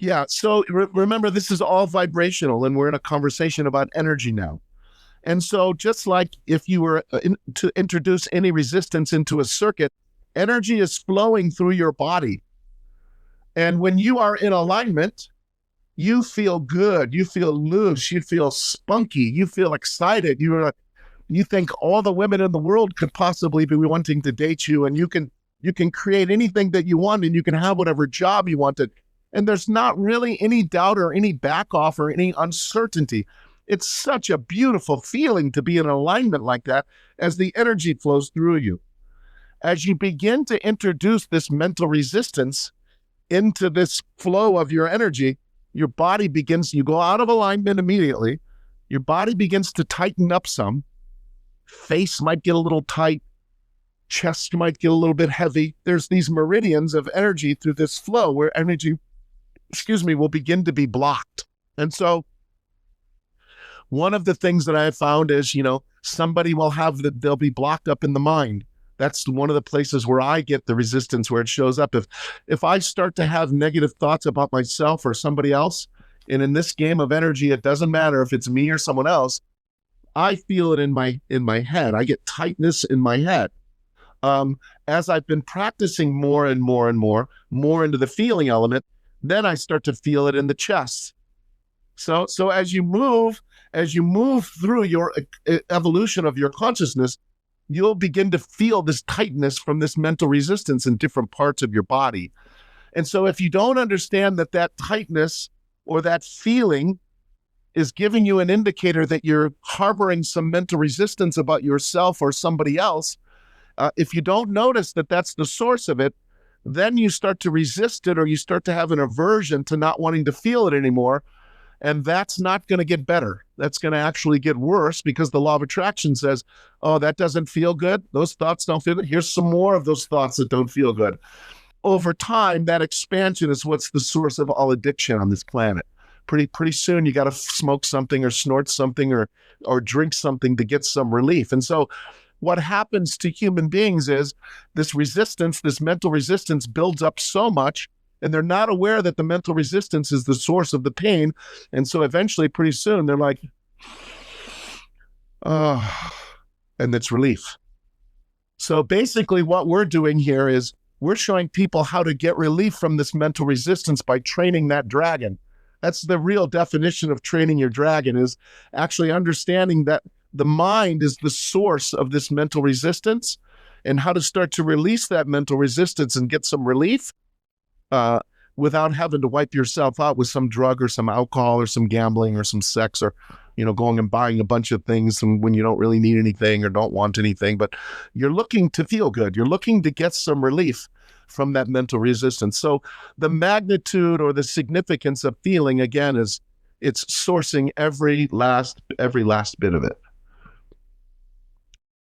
Yeah. So remember, this is all vibrational, and we're in a conversation about energy now. And so, just like if you were to introduce any resistance into a circuit, energy is flowing through your body. And when you are in alignment, you feel good, you feel loose, you feel spunky, you feel excited. You think all the women in the world could possibly be wanting to date you, and you can create anything that you want, and you can have whatever job you wanted. And there's not really any doubt or any back off or any uncertainty. It's such a beautiful feeling to be in alignment like that as the energy flows through you. As you begin to introduce this mental resistance into this flow of your energy, your body begins, you go out of alignment immediately. Your body begins to tighten up some. Face might get a little tight. Chest might get a little bit heavy. There's these meridians of energy through this flow where energy, will begin to be blocked. And so one of the things that I have found is, somebody they'll be blocked up in the mind. That's one of the places where I get the resistance, where it shows up. If I start to have negative thoughts about myself or somebody else, and in this game of energy, it doesn't matter if it's me or someone else, I feel it in my head. I get tightness in my head. As I've been practicing more and more and more into the feeling element, then I start to feel it in the chest. So as you move through your evolution of your consciousness, you'll begin to feel this tightness from this mental resistance in different parts of your body. And so if you don't understand that tightness or that feeling is giving you an indicator that you're harboring some mental resistance about yourself or somebody else, if you don't notice that that's the source of it, then you start to resist it, or you start to have an aversion to not wanting to feel it anymore. And that's not going to get better. That's going to actually get worse, because the law of attraction says, oh, that doesn't feel good. Those thoughts don't feel good. Here's some more of those thoughts that don't feel good. Over time, that expansion is what's the source of all addiction on this planet. Pretty soon, you got to smoke something or snort something or drink something to get some relief. And so what happens to human beings is this resistance, this mental resistance, builds up so much, and they're not aware that the mental resistance is the source of the pain. And so eventually, pretty soon, they're like, oh, and it's relief. So basically what we're doing here is we're showing people how to get relief from this mental resistance by training that dragon. That's the real definition of training your dragon, is actually understanding that the mind is the source of this mental resistance, and how to start to release that mental resistance and get some relief without having to wipe yourself out with some drug or some alcohol or some gambling or some sex, or, going and buying a bunch of things when you don't really need anything or don't want anything, but you're looking to feel good. You're looking to get some relief from that mental resistance. So the magnitude or the significance of feeling, again, is it's sourcing every last bit of it.